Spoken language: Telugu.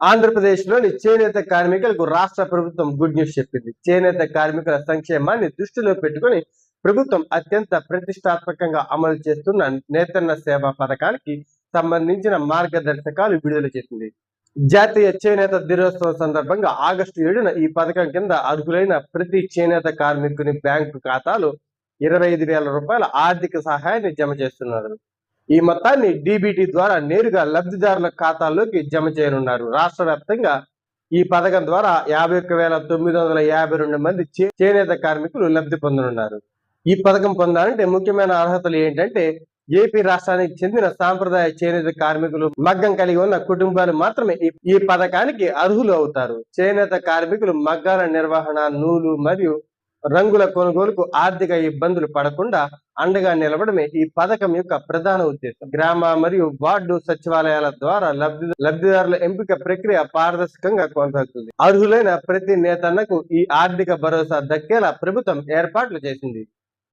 ఆంధ్రప్రదేశ్లోని చేనేత కార్మికులకు రాష్ట్ర ప్రభుత్వం గుడ్ న్యూస్ చెప్పింది. చేనేత కార్మికుల సంక్షేమాన్ని దృష్టిలో పెట్టుకుని ప్రభుత్వం అత్యంత ప్రతిష్టాత్మకంగా అమలు చేస్తున్న నేతన్న సేవ పథకానికి సంబంధించిన మార్గదర్శకాలు విడుదల చేసింది. జాతీయ చేనేత దినోత్సవం సందర్భంగా ఆగస్టు 7న ఈ పథకం కింద అర్హులైన ప్రతి చేనేత కార్మికుని బ్యాంకు ఖాతాలో 25,000 రూపాయల ఆర్థిక సహాయాన్ని జమ చేస్తున్నారు. ఈ మొత్తాన్ని డీబీటీ ద్వారా నేరుగా లబ్ధిదారుల ఖాతాల్లోకి జమ చేయనున్నారు. రాష్ట్ర వ్యాప్తంగా ఈ పథకం ద్వారా 51,952 మంది చేనేత కార్మికులు లబ్ధి పొందనున్నారు. ఈ పథకం పొందాలంటే ముఖ్యమైన అర్హతలు ఏంటంటే, ఏపీ రాష్ట్రానికి చెందిన సాంప్రదాయ చేనేత కార్మికులు, మగ్గం కలిగి ఉన్న కుటుంబాలు మాత్రమే ఈ పథకానికి అర్హులు అవుతారు. చేనేత కార్మికులు మగ్గాల నిర్వహణ, నూలు మరియు రంగుల కొనుగోలుకు ఆర్థిక ఇబ్బందులు పడకుండా అండగా నిలబడమే ఈ పథకం యొక్క ప్రధాన ఉద్దేశం. గ్రామ మరియు వార్డు సచివాలయాల ద్వారా లబ్ధిదారుల ఎంపిక ప్రక్రియ పారదర్శకంగా కొనసాగుతుంది. అర్హులైన ప్రతి నేతన్నకు ఈ ఆర్థిక భరోసా దక్కేలా ప్రభుత్వం ఏర్పాట్లు చేసింది.